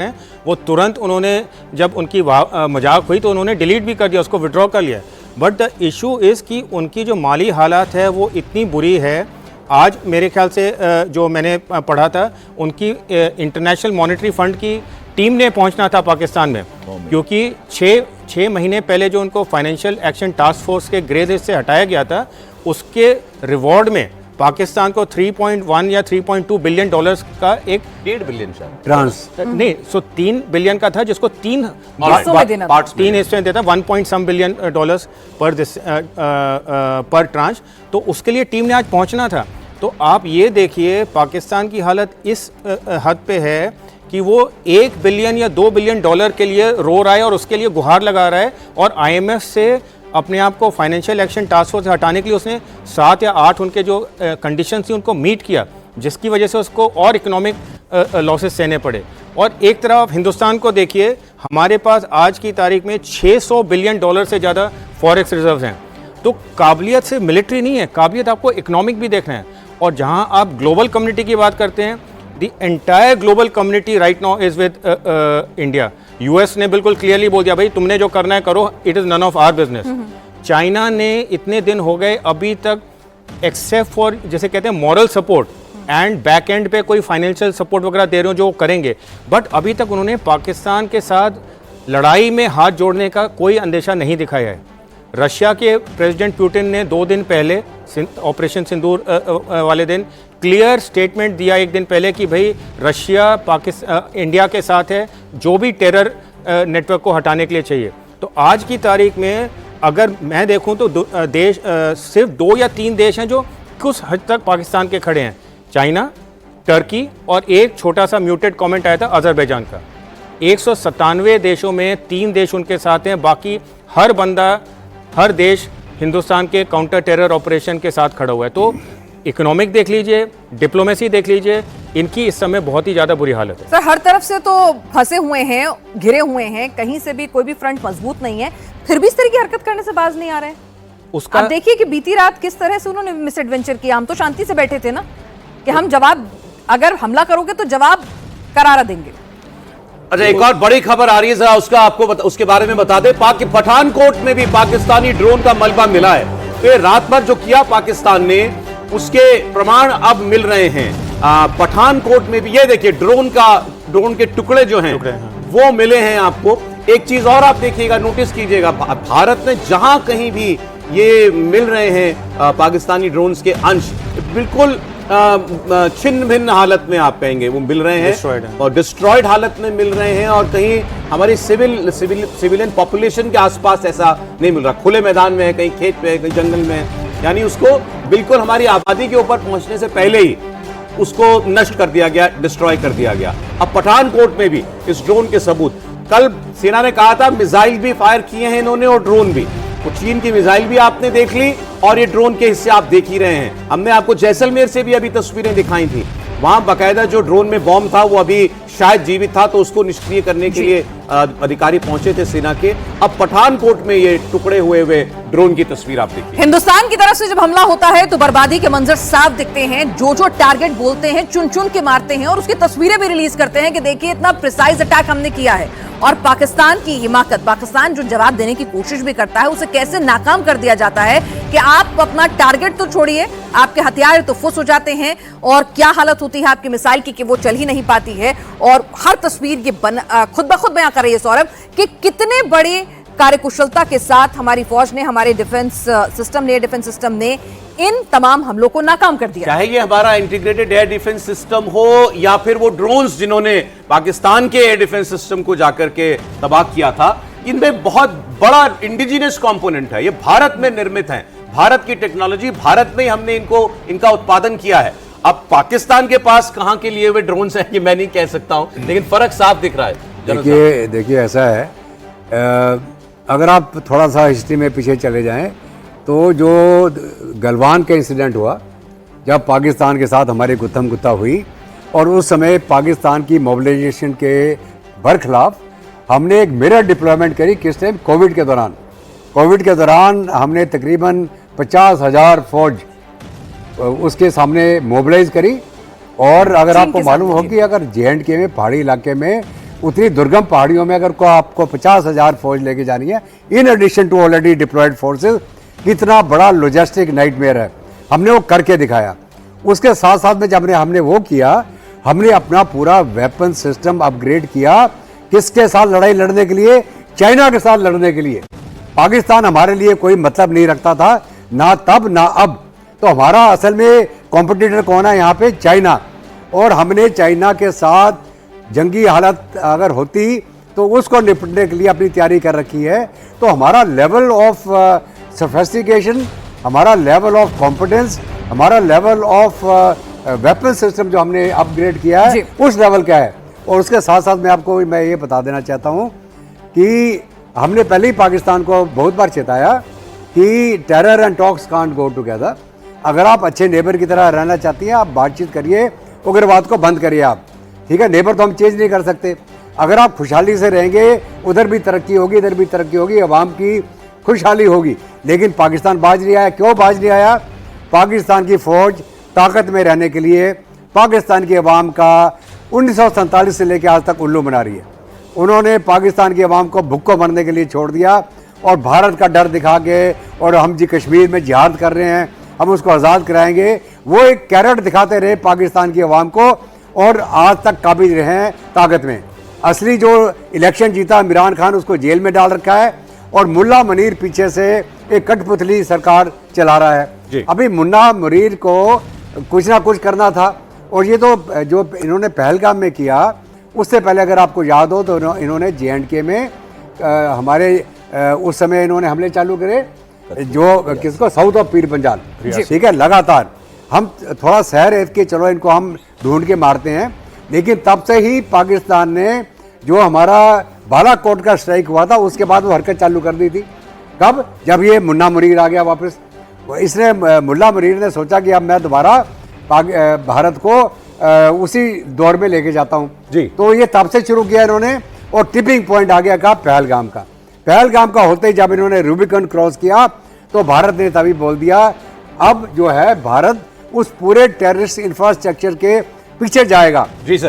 हैं वो तुरंत उन्होंने जब उनकी मजाक हुई तो उन्होंने डिलीट भी कर दिया, उसको विड्रॉ कर लिया। बट द इशू इज़ कि उनकी जो माली हालात है वो इतनी बुरी है। आज मेरे ख्याल से जो मैंने पढ़ा था उनकी इंटरनेशनल मॉनेटरी फंड की टीम ने पहुंचना था पाकिस्तान में, क्योंकि छः महीने पहले जो उनको फाइनेंशियल एक्शन टास्क फोर्स के ग्रे लिस्ट से हटाया गया था, उसके रिवॉर्ड में पाकिस्तान को 3.1 या 3.2 बिलियन डॉलर्स का एक 1.5 बिलियन ट्रांस नहीं 3 बिलियन का था, जिसको तीन हिस्सों में देता 1 बिलियन डॉलर्स पर ट्रांच। तो उसके लिए टीम ने आज पहुंचना था। तो आप ये देखिए पाकिस्तान की हालत इस हद पे है कि वो 1 बिलियन या 2 बिलियन डॉलर के लिए रो रहा है और उसके लिए गुहार लगा रहा है, और IMF से अपने आप को फाइनेंशियल एक्शन टास्क फोर्स से हटाने के लिए उसने 7 या 8 उनके जो कंडीशंस थी उनको मीट किया, जिसकी वजह से उसको और इकोनॉमिक लॉसेस सहने पड़े। और एक तरफ हिंदुस्तान को देखिए, हमारे पास आज की तारीख में 600 बिलियन डॉलर से ज़्यादा फॉरेक्स रिजर्व्स हैं। तो काबिलियत से मिलिट्री नहीं है, काबिलियत आपको इकोनॉमिक भी देखना है। और जहाँ आप ग्लोबल कम्युनिटी की बात करते हैं, the entire global community right now is with India. US ने बिल्कुल क्लियरली बोल दिया, भाई तुमने जो करना है करो, it is none of our business. China ने इतने दिन हो गए अभी तक एक्सेप्ट फॉर जैसे कहते हैं moral support and back and पे कोई फाइनेंशियल सपोर्ट वगैरह दे रहे हो जो करेंगे, बट अभी तक उन्होंने पाकिस्तान के साथ लड़ाई में हाथ जोड़ने का कोई अंदेशा नहीं दिखाया है। रशिया के प्रेसिडेंट पुतिन ने 2 दिन पहले ऑपरेशन सिंदूर वाले दिन क्लियर स्टेटमेंट दिया एक दिन पहले कि भाई रशिया इंडिया के साथ है, जो भी टेरर नेटवर्क को हटाने के लिए चाहिए। तो आज की तारीख में अगर मैं देखूं तो देश सिर्फ 2 या 3 देश हैं जो कुछ हद तक पाकिस्तान के खड़े हैं, चाइना, टर्की, और एक छोटा सा म्यूटेड कमेंट आया था अजरबैजान का। 197 देशों में 3 देश उनके साथ हैं, बाकी हर देश हिंदुस्तान के काउंटर टेरर ऑपरेशन के साथ खड़ा हुआ है। तो इकोनॉमिक देख लीजिए, डिप्लोमेसी देख लीजिए, इनकी इस समय बहुत ही ज्यादा बुरी हालत है। सर हर तरफ से तो फंसे हुए हैं, घिरे हुए हैं, कहीं से भी कोई भी फ्रंट मजबूत नहीं है, फिर भी इस तरह की हरकत करने से बाज नहीं आ रहे हैं। उसका आप देखिए कि बीती रात किस तरह से उन्होंने मिस एडवेंचर किया। हम तो शांति से बैठे थे ना कि हम जवाब, अगर हमला करोगे तो जवाब करारा देंगे। अच्छा, एक और बड़ी खबर आ रही है, जरा उसका आपको उसके बारे में बता दें। पठानकोट में भी पाकिस्तानी ड्रोन का मलबा मिला है। तो ये रात भर जो किया पाकिस्तान ने, उसके प्रमाण अब मिल रहे हैं। पठानकोट में भी ये देखिए ड्रोन के टुकड़े जो हैं वो मिले हैं आपको। एक चीज और आप देखिएगा, नोटिस कीजिएगा, भारत में जहां कहीं भी ये मिल रहे हैं पाकिस्तानी ड्रोन्स के अंश, बिल्कुल छिन्न भिन्न हालत में आप कहेंगे वो मिल रहे हैं, और डिस्ट्रॉयड हालत में मिल रहे हैं, और कहीं हमारी सिविलियन पॉपुलेशन के आसपास ऐसा नहीं मिल रहा। खुले मैदान में है, कहीं खेत पे है, कहीं जंगल में है, यानी उसको बिल्कुल हमारी आबादी के ऊपर पहुंचने से पहले ही उसको नष्ट कर दिया गया, डिस्ट्रॉय कर दिया गया। अब पठानकोट में भी इस ड्रोन के सबूत, कल सेना ने कहा था मिसाइल भी फायर किए हैं इन्होंने और ड्रोन भी, तो चीन की मिसाइल भी आपने देख ली और ये ड्रोन के हिस्से आप देख ही रहे हैं। हमने आपको जैसलमेर से भी अभी तस्वीरें दिखाई थी, वहां बाकायदा जो ड्रोन में बॉम्ब था वो अभी शायद जीवित था, तो उसको निष्क्रिय करने के लिए अधिकारी पहुंचे थे सेना के। अब पठानकोट में ये टुकड़े हुए ड्रोन की तस्वीर आप देखिए। हिंदुस्तान की तरफ से जब हमला होता है तो बर्बादी के मंजर साफ दिखते हैं। जो टारगेट बोलते हैं चुन चुन के मारते हैं, और उसकी तस्वीरें भी रिलीज करते हैं कि देखिए इतना प्रिसाइज अटैक हमने किया है। और पाकिस्तान की हिमाकत, पाकिस्तान जो जवाब देने की कोशिश भी करता है, उसे कैसे नाकाम कर दिया जाता है कि आप अपना टारगेट तो छोड़िए, आपके हथियार तो फुस हो जाते हैं, और क्या हालत होती है आपकी मिसाइल की कि वो चल ही नहीं पाती है। और हर तस्वीर ये खुद ब खुद बयां कर रही है सौरभ कि कितने बड़ी कार्यकुशलता के साथ हमारी फौज ने, हमारे डिफेंस सिस्टम ने इन तमाम हमलों को नाकाम कर दिया। चाहे ये हमारा इंटीग्रेटेड एयर डिफेंस सिस्टम हो या फिर वो ड्रोन्स जिन्होंने पाकिस्तान के एयर डिफेंस सिस्टम को जाकर के तबाह किया था, इनमें बहुत बड़ा इंडिजिनस कंपोनेंट है। ये भारत में निर्मित है, भारत की टेक्नोलॉजी, भारत में हमने इनका उत्पादन किया है। अब पाकिस्तान के पास कहां के लिए हुए ड्रोन्स हैं ये मैं नहीं कह सकता हूं, लेकिन फर्क साफ दिख रहा है। देखिए ऐसा है, अगर आप थोड़ा सा हिस्ट्री में पीछे चले जाएं तो जो गलवान का इंसिडेंट हुआ, जब पाकिस्तान के साथ हमारी गुत्थम गुत्था हुई, और उस समय पाकिस्तान की मोबिलाइजेशन के बरखिलाफ हमने एक मिरर डिप्लॉयमेंट करी। किस टाइम? कोविड के दौरान हमने तकरीबन 50,000 फौज उसके सामने मोबिलाइज करी। और अगर आपको मालूम हो कि अगर JNK में, पहाड़ी इलाके में उतनी दुर्गम पहाड़ियों में अगर को आपको 50,000 फौज लेके जानी है, in addition to already deployed forces, कितना बड़ा लॉजिस्टिक नाइटमेयर है। हमने वो करके दिखाया। उसके साथ साथ में जब हमने वो किया, हमने अपना पूरा वेपन सिस्टम अपग्रेड किया। किसके साथ लड़ाई लड़ने के लिए? चाइना के साथ लड़ने के लिए। पाकिस्तान हमारे लिए कोई मतलब नहीं रखता था, ना तब ना अब। तो हमारा असल में कॉम्पिटिटर कौन है यहाँ पे? चाइना। और हमने चाइना के साथ जंगी हालत अगर होती तो उसको निपटने के लिए अपनी तैयारी कर रखी है। तो हमारा लेवल ऑफ सोफिस्टिकेशन, हमारा लेवल ऑफ कॉम्पिटेंस, हमारा लेवल ऑफ वेपन सिस्टम जो हमने अपग्रेड किया है, उस लेवल का है। और उसके साथ साथ मैं ये बता देना चाहता हूँ कि हमने पहले ही पाकिस्तान को बहुत बार चेताया कि terror and talks can't go together. अगर आप अच्छे नेबर की तरह रहना चाहती हैं, आप बातचीत करिए, उग्रवाद को बंद करिए आप, ठीक है। नेबर तो हम चेंज नहीं कर सकते। अगर आप खुशहाली से रहेंगे, उधर भी तरक्की होगी, इधर भी तरक्की होगी, अवाम की खुशहाली होगी। लेकिन पाकिस्तान बाज नहीं आया। क्यों बाज नहीं आया? पाकिस्तान की फौज ताकत में रहने के लिए पाकिस्तान की अवाम का 1947 से लेकर आज तक उल्लू बना रही है। उन्होंने पाकिस्तान की अवाम को भुक्को मरने के लिए छोड़ दिया और भारत का डर दिखा के, और हम जी कश्मीर में जिहाद कर रहे हैं, हम उसको आज़ाद कराएंगे, वो एक कैरेट दिखाते रहे पाकिस्तान की अवाम को, और आज तक काबिज रहे हैं ताकत में। असली जो इलेक्शन जीता इमरान खान, उसको जेल में डाल रखा है, और मुल्ला मुनीर पीछे से एक कठपुतली सरकार चला रहा है। अभी मुन्ना मुनीर को कुछ ना कुछ करना था। और ये तो जो इन्होंने पहलगाम में किया, उससे पहले अगर आपको याद हो तो इन्होंने J&K में हमारे उस समय इन्होंने हमले चालू करे, जो किसको? साउथ ऑफ पीर पंजाल, ठीक है। लगातार हम थोड़ा सहर एत के चलो इनको हम ढूंढ के मारते हैं, लेकिन तब से ही पाकिस्तान ने जो हमारा बालाकोट का स्ट्राइक हुआ था, उसके बाद वो हरकत चालू कर दी थी। कब? जब ये मुन्ना मुनीर आ गया वापस। इसने मुल्ला मुनीर ने सोचा कि अब मैं दोबारा भारत को उसी दौर में लेके जाता हूँ जी। तो ये तब से शुरू किया इन्होंने, और टिपिंग पॉइंट आ गया का पहलगाम का। पहलगाम का होते ही जब इन्होंने रूबिकन क्रॉस किया, तो भारत ने तभी बोल दिया अब जो है भारत उस पूरे टेररिस्ट इंफ्रास्ट्रक्चर के पीछे जाएगा। जी सर।